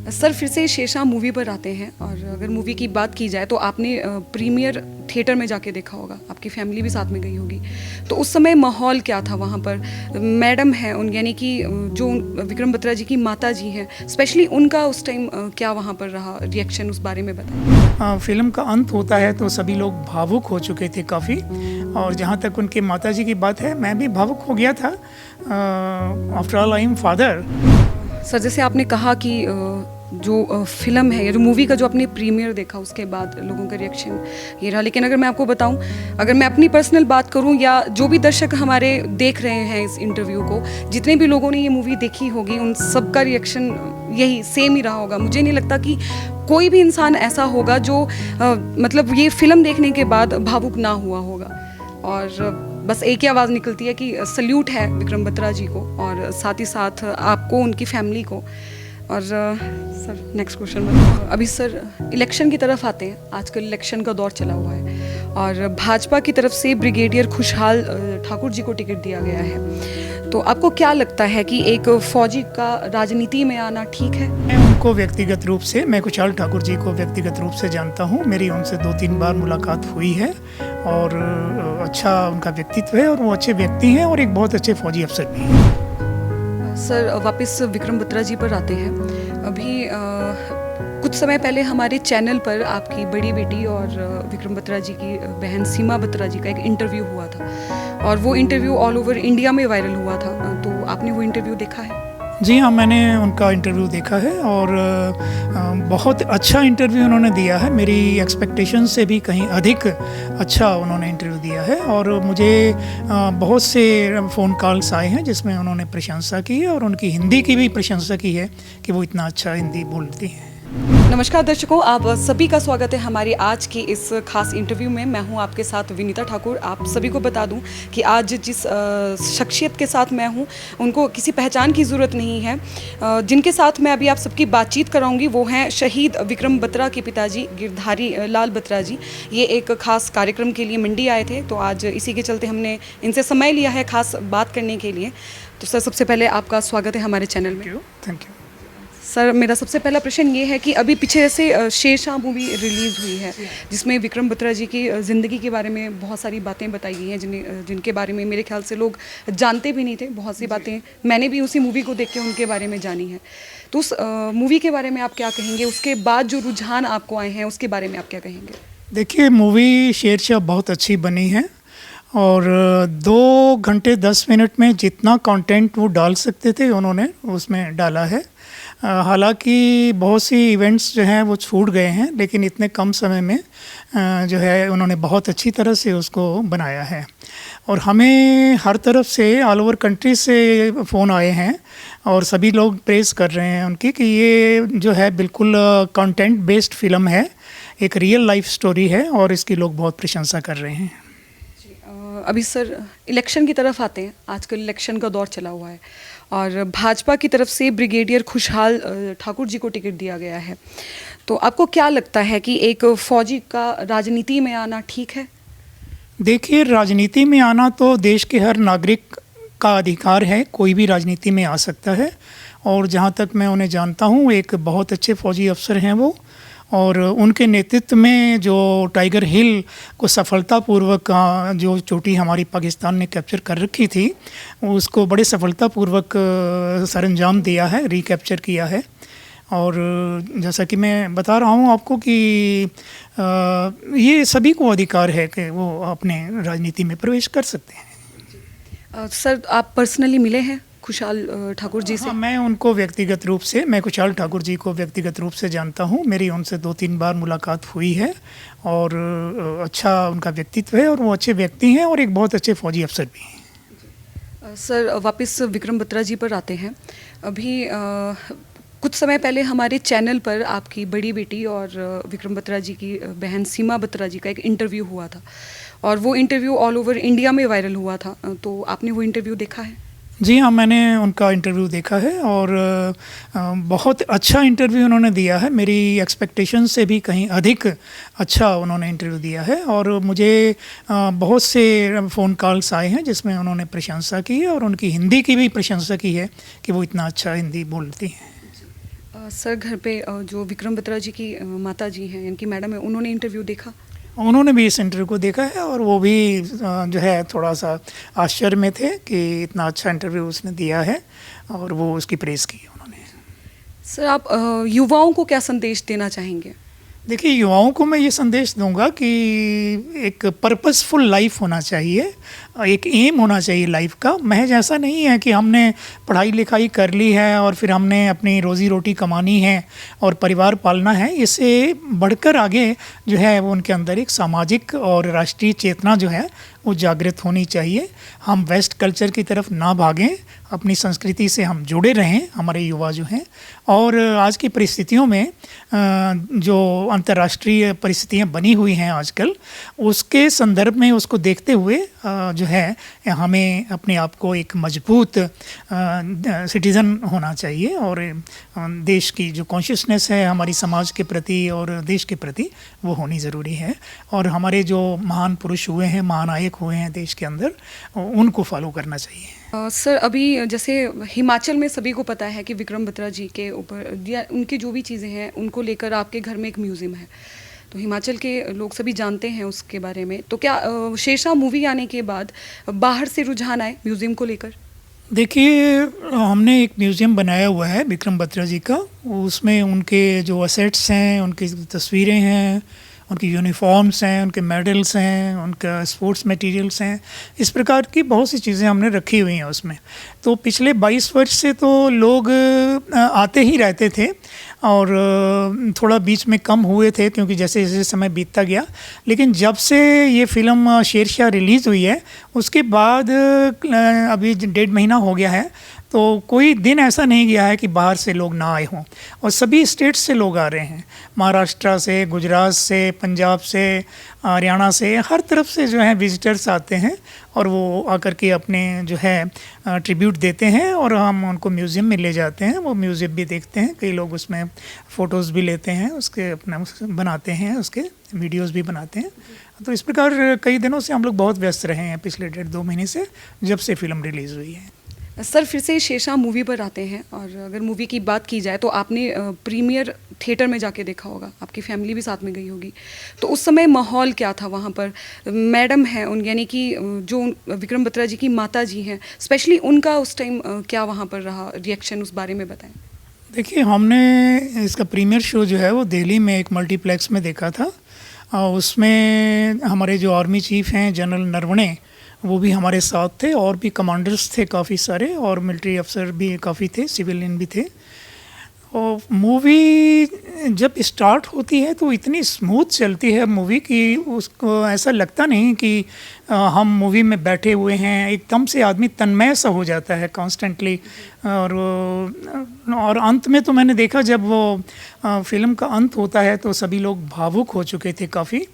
Sir फिर से Sher Shah movie पर आते हैं और अगर मूवी की बात की जाए तो आपने प्रीमियर थिएटर में जाके देखा होगा, आपकी फैमिली भी साथ में गई होगी। तो उस समय माहौल क्या था वहाँ पर? मैडम है उन यानी कि जो विक्रम बत्रा जी की माता जी हैं, स्पेशली उनका उस टाइम क्या वहाँ पर रहा रिएक्शन, उस बारे में बताइए। फिल्म का अंत होता है तो सभी लोग भावुक हो चुके थे काफ़ी। और जहाँ तक उनके माताजी की बात है, मैं भी भावुक हो गया था। After all I am father. Sir जैसे आपने कहा कि जो फिल्म है या जो मूवी का जो आपने प्रीमियर देखा उसके बाद लोगों का रिएक्शन ये रहा, लेकिन अगर मैं आपको बताऊं, अगर मैं अपनी पर्सनल बात करूं या जो भी दर्शक हमारे देख रहे हैं इस इंटरव्यू को, जितने भी लोगों ने ये मूवी देखी होगी उन सबका रिएक्शन यही सेम ही रहा होगा। मुझे नहीं लगता कि कोई भी इंसान ऐसा होगा जो मतलब ये फिल्म देखने के बाद भावुक ना हुआ होगा। और बस एक ही आवाज़ निकलती है कि सल्यूट है विक्रम बत्रा जी को और साथ ही साथ आपको, उनकी फैमिली को। और सर नेक्स्ट क्वेश्चन बताओ। अभी सर इलेक्शन की तरफ आते हैं, आजकल इलेक्शन का दौर चला हुआ है और भाजपा की तरफ से ब्रिगेडियर खुशहाल ठाकुर जी को टिकट दिया गया है। तो आपको क्या लगता है कि एक फौजी का राजनीति में आना ठीक है? मैं उनको व्यक्तिगत रूप से, मैं खुशहाल ठाकुर जी को व्यक्तिगत रूप से जानता हूँ। मेरी उनसे 2-3 बार मुलाकात हुई है और अच्छा उनका व्यक्तित्व है और वो अच्छे व्यक्ति हैं और एक बहुत अच्छे फौजी अफसर भी हैं। सर वापस विक्रम बत्रा जी पर आते हैं। अभी कुछ समय पहले हमारे चैनल पर आपकी बड़ी बेटी और विक्रम बत्रा जी की बहन सीमा बत्रा जी का एक इंटरव्यू हुआ था और वो इंटरव्यू ऑल ओवर इंडिया में वायरल हुआ था। तो आपने वो इंटरव्यू देखा है? जी हाँ, मैंने उनका इंटरव्यू देखा है और बहुत अच्छा इंटरव्यू उन्होंने दिया है। मेरी एक्सपेक्टेशन से भी कहीं अधिक अच्छा उन्होंने इंटरव्यू दिया है और मुझे बहुत से फ़ोन कॉल्स आए हैं जिसमें उन्होंने प्रशंसा की है और उनकी हिंदी की भी प्रशंसा की है कि वो इतना अच्छा हिंदी बोलती हैं। नमस्कार दर्शकों, आप सभी का स्वागत है हमारी आज की इस खास इंटरव्यू में। मैं हूं आपके साथ विनीता ठाकुर। आप सभी को बता दूं कि आज जिस शख्सियत के साथ मैं हूं उनको किसी पहचान की ज़रूरत नहीं है। जिनके साथ मैं अभी आप सबकी बातचीत कराऊंगी वो हैं शहीद विक्रम बत्रा के पिताजी गिरधारी लाल बत्रा जी। ये एक खास कार्यक्रम के लिए मंडी आए थे, तो आज इसी के चलते हमने इनसे समय लिया है खास बात करने के लिए। तो सर सबसे पहले आपका स्वागत है हमारे चैनल में। Thank you. सर मेरा सबसे पहला प्रश्न ये है कि अभी पीछे जैसे शेरशाह मूवी रिलीज़ हुई है जिसमें विक्रम बत्रा जी की ज़िंदगी के बारे में बहुत सारी बातें बताई गई हैं जिनके बारे में मेरे ख्याल से लोग जानते भी नहीं थे। बहुत सी बातें मैंने भी उसी मूवी को देख के उनके बारे में जानी है। तो उस मूवी के बारे में आप क्या कहेंगे? उसके बाद जो रुझान आपको आए हैं उसके बारे में आप क्या कहेंगे? देखिए, मूवी शेरशाह बहुत अच्छी बनी है और 2 घंटे 10 मिनट में जितना कंटेंट वो डाल सकते थे उन्होंने उसमें डाला है। हालांकि बहुत सी इवेंट्स जो हैं वो छूट गए हैं, लेकिन इतने कम समय में जो है उन्होंने बहुत अच्छी तरह से उसको बनाया है। और हमें हर तरफ से ऑल ओवर कंट्री से फ़ोन आए हैं और सभी लोग प्रेज़ कर रहे हैं उनकी कि ये जो है बिल्कुल कंटेंट बेस्ड फिल्म है, एक रियल लाइफ स्टोरी है और इसकी लोग बहुत प्रशंसा कर रहे हैं। अभी सर इलेक्शन की तरफ आते हैं, आजकल इलेक्शन का दौर चला हुआ है और भाजपा की तरफ से ब्रिगेडियर खुशहाल ठाकुर जी को टिकट दिया गया है। तो आपको क्या लगता है कि एक फौजी का राजनीति में आना ठीक है? देखिए, राजनीति में आना तो देश के हर नागरिक का अधिकार है, कोई भी राजनीति में आ सकता है। और जहाँ तक मैं उन्हें जानता हूँ, एक बहुत अच्छे फौजी अफसर हैं वो, और उनके नेतृत्व में जो टाइगर हिल को सफलतापूर्वक जो चोटी हमारी पाकिस्तान ने कैप्चर कर रखी थी उसको बड़े सफलतापूर्वक सरअंजाम दिया है, रिकैप्चर किया है। और जैसा कि मैं बता रहा हूँ आपको कि ये सभी को अधिकार है कि वो अपने राजनीति में प्रवेश कर सकते हैं। सर आप पर्सनली मिले हैं खुशहाल ठाकुर जी से? हाँ, मैं उनको व्यक्तिगत रूप से, मैं खुशहाल ठाकुर जी को व्यक्तिगत रूप से जानता हूँ। मेरी उनसे 2-3 बार मुलाकात हुई है और अच्छा उनका व्यक्तित्व है और वो अच्छे व्यक्ति हैं और एक बहुत अच्छे फौजी अफसर भी हैं। सर वापस विक्रम बत्रा जी पर आते हैं। अभी कुछ समय पहले हमारे चैनल पर आपकी बड़ी बेटी और विक्रम बत्रा जी की बहन सीमा बत्रा जी का एक इंटरव्यू हुआ था और वो इंटरव्यू ऑल ओवर इंडिया में वायरल हुआ था। तो आपने वो इंटरव्यू देखा है? जी हाँ, मैंने उनका इंटरव्यू देखा है और बहुत अच्छा इंटरव्यू उन्होंने दिया है। मेरी एक्सपेक्टेशन से भी कहीं अधिक अच्छा उन्होंने इंटरव्यू दिया है और मुझे बहुत से फ़ोन कॉल्स आए हैं जिसमें उन्होंने प्रशंसा की है और उनकी हिंदी की भी प्रशंसा की है कि वो इतना अच्छा हिंदी बोलती हैं। सर घर पे जो विक्रम बत्रा जी की माता जी हैं, इनकी मैडम है, उन्होंने इंटरव्यू देखा? उन्होंने भी इस इंटरव्यू को देखा है और वो भी जो है थोड़ा सा आश्चर्य में थे कि इतना अच्छा इंटरव्यू उसने दिया है और वो उसकी प्रेज़ की उन्होंने। सर आप युवाओं को क्या संदेश देना चाहेंगे? देखिए, युवाओं को मैं ये संदेश दूंगा कि एक पर्पसफुल लाइफ होना चाहिए, एक एम होना चाहिए लाइफ का। महज ऐसा नहीं है कि हमने पढ़ाई लिखाई कर ली है और फिर हमने अपनी रोज़ी रोटी कमानी है और परिवार पालना है। इससे बढ़कर आगे जो है वो उनके अंदर एक सामाजिक और राष्ट्रीय चेतना जो है वो जागृत होनी चाहिए। हम वेस्ट कल्चर की तरफ ना भागें, अपनी संस्कृति से हम जुड़े रहें, हमारे युवा जो हैं। और आज की परिस्थितियों में जो अंतर्राष्ट्रीय परिस्थितियां बनी हुई हैं आजकल, उसके संदर्भ में उसको देखते हुए जो है हमें अपने आप को एक मजबूत सिटीज़न होना चाहिए और देश की जो कॉन्शियसनेस है हमारी समाज के प्रति और देश के प्रति, वो होनी ज़रूरी है। और हमारे जो महान पुरुष हुए हैं, महानायक हुए हैं देश के अंदर, उनको फॉलो करना चाहिए। सर अभी जैसे हिमाचल में सभी को पता है कि विक्रम बत्रा जी के ऊपर या उनकी जो भी चीज़ें हैं उनको लेकर आपके घर में एक म्यूज़ियम है, तो हिमाचल के लोग सभी जानते हैं उसके बारे में। तो क्या शेरशाह मूवी आने के बाद बाहर से रुझान आए म्यूज़ियम को लेकर? देखिए, हमने एक म्यूज़ियम बनाया हुआ है विक्रम बत्रा जी का। उसमें उनके जो असेट्स हैं, उनकी तस्वीरें हैं, उनकी यूनिफॉर्म्स हैं, उनके मेडल्स हैं, उनका स्पोर्ट्स मटेरियल्स हैं, इस प्रकार की बहुत सी चीज़ें हमने रखी हुई हैं उसमें। तो पिछले 22 वर्ष से तो लोग आते ही रहते थे और थोड़ा बीच में कम हुए थे क्योंकि जैसे जैसे समय बीतता गया। लेकिन जब से ये फ़िल्म शेरशाह रिलीज़ हुई है उसके बाद अभी 1.5 महीना हो गया है, तो कोई दिन ऐसा नहीं गया है कि बाहर से लोग ना आए हों और सभी स्टेट्स से लोग आ रहे हैं। महाराष्ट्र से, गुजरात से, पंजाब से, हरियाणा से, हर तरफ से जो है विजिटर्स आते हैं और वो आकर के अपने जो है ट्रिब्यूट देते हैं और हम उनको म्यूज़ियम में ले जाते हैं। वो म्यूज़ियम भी देखते हैं, कई लोग उसमें फ़ोटोज़ भी लेते हैं, उसके अपना बनाते हैं, उसके वीडियोज़ भी बनाते हैं। तो इस प्रकार कई दिनों से हम लोग बहुत व्यस्त रहे हैं पिछले 1.5-2 महीने से, जब से फ़िल्म रिलीज़ हुई है। सर फिर से शेरशाह मूवी पर आते हैं और अगर मूवी की बात की जाए तो आपने प्रीमियर थिएटर में जाके देखा होगा, आपकी फैमिली भी साथ में गई होगी, तो उस समय माहौल क्या था वहाँ पर? मैडम है उन यानी कि जो विक्रम बत्रा जी की माता जी हैं, स्पेशली उनका उस टाइम क्या वहाँ पर रहा रिएक्शन, उस बारे में बताएं। देखिए, हमने इसका प्रीमियर शो जो है वो दिल्ली में एक मल्टीप्लेक्स में देखा था। उसमें हमारे जो आर्मी चीफ़ हैं जनरल नरवणे, वो भी हमारे साथ थे और भी कमांडर्स थे काफ़ी सारे और मिलिट्री अफसर भी काफ़ी थे, सिविलियन भी थे। और मूवी जब स्टार्ट होती है तो इतनी स्मूथ चलती है मूवी कि उसको ऐसा लगता नहीं कि हम मूवी में बैठे हुए हैं। एकदम से आदमी तन्मय सा हो जाता है कॉन्स्टेंटली। और अंत में तो मैंने देखा जब वो फिल्म का अंत होता है तो सभी लोग भावुक हो चुके थे काफ़ी।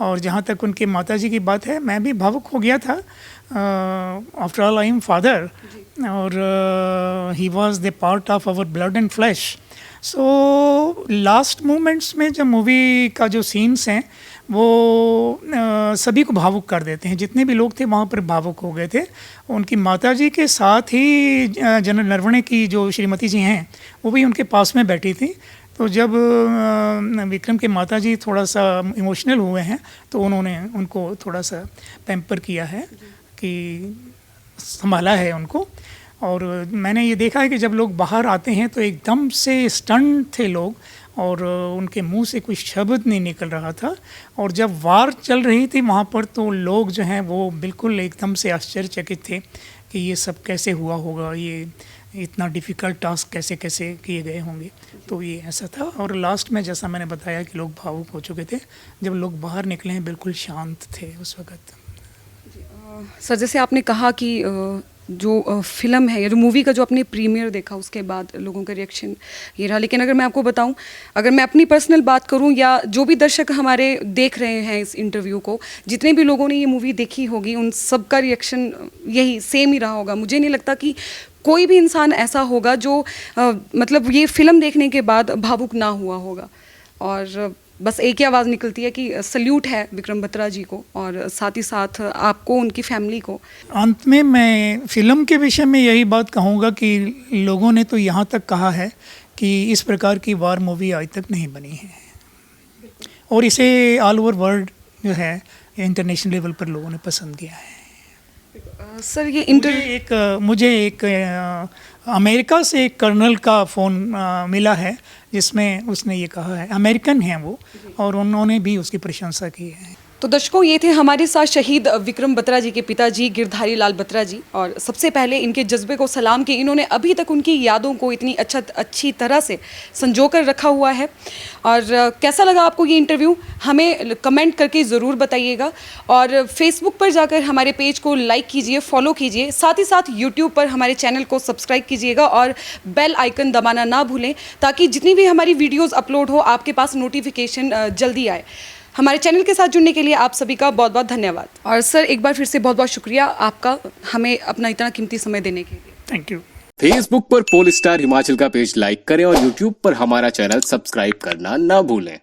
और जहाँ तक उनके माताजी की बात है, मैं भी भावुक हो गया था। After all I am father और he was the part of our blood and flesh. So last moments में जब मूवी का जो सीन्स हैं वो सभी को भावुक कर देते हैं। जितने भी लोग थे वहाँ पर भावुक हो गए थे। उनकी माताजी के साथ ही जनरल नरवणे की जो श्रीमती जी हैं वो भी उनके पास में बैठी थी। तो जब विक्रम के माताजी थोड़ा सा इमोशनल हुए हैं तो उन्होंने उनको थोड़ा सा पैम्पर किया है कि संभाला है उनको। और मैंने ये देखा है कि जब लोग बाहर आते हैं तो एकदम से स्टन थे लोग और उनके मुंह से कोई शब्द नहीं निकल रहा था। और जब वार चल रही थी वहाँ पर तो लोग जो हैं वो बिल्कुल एकदम से आश्चर्यचकित थे कि ये सब कैसे हुआ होगा, ये इतना डिफ़िकल्ट टास्क कैसे कैसे किए गए होंगे। तो ये ऐसा था। और लास्ट में जैसा मैंने बताया कि लोग भावुक हो चुके थे, जब लोग बाहर निकले हैं बिल्कुल शांत थे उस वक़्त। सर जैसे आपने कहा कि जो फिल्म है या जो मूवी का जो आपने प्रीमियर देखा उसके बाद लोगों का रिएक्शन ये रहा, लेकिन अगर मैं आपको बताऊं, अगर मैं अपनी पर्सनल बात करूं या जो भी दर्शक हमारे देख रहे हैं इस इंटरव्यू को, जितने भी लोगों ने ये मूवी देखी होगी उन सब का रिएक्शन यही सेम ही रहा होगा। मुझे नहीं लगता कि कोई भी इंसान ऐसा होगा जो मतलब ये फिल्म देखने के बाद भावुक ना हुआ होगा। और बस एक ही आवाज़ निकलती है कि सल्यूट है विक्रम बत्रा जी को और साथ ही साथ आपको, उनकी फैमिली को। अंत में मैं फ़िल्म के विषय में यही बात कहूँगा कि लोगों ने तो यहाँ तक कहा है कि इस प्रकार की वार मूवी आज तक नहीं बनी है, और इसे ऑल ओवर वर्ल्ड जो है इंटरनेशनल लेवल पर लोगों ने पसंद किया है। सर ये मुझे एक अमेरिका से एक कर्नल का फ़ोन मिला है जिसमें उसने ये कहा है, अमेरिकन हैं वो, और उन्होंने भी उसकी प्रशंसा की है। तो दर्शकों, ये थे हमारे साथ शहीद विक्रम बत्रा जी के पिताजी गिरधारी लाल बत्रा जी। और सबसे पहले इनके जज्बे को सलाम कि इन्होंने अभी तक उनकी यादों को इतनी अच्छी तरह से संजो कर रखा हुआ है। और कैसा लगा आपको ये इंटरव्यू, हमें कमेंट करके ज़रूर बताइएगा। और फेसबुक पर जाकर हमारे पेज को लाइक कीजिए, फॉलो कीजिए, साथ ही साथ यूट्यूब पर हमारे चैनल को सब्सक्राइब कीजिएगा और बेल आइकन दबाना ना भूलें, ताकि जितनी भी हमारी वीडियोज़ अपलोड हो आपके पास नोटिफिकेशन जल्दी आए। हमारे चैनल के साथ जुड़ने के लिए आप सभी का बहुत बहुत धन्यवाद। और सर, एक बार फिर से बहुत बहुत शुक्रिया आपका हमें अपना इतना कीमती समय देने के लिए। Thank you. फेसबुक पर पोल स्टार हिमाचल का पेज लाइक करें और यूट्यूब पर हमारा चैनल सब्सक्राइब करना ना भूलें।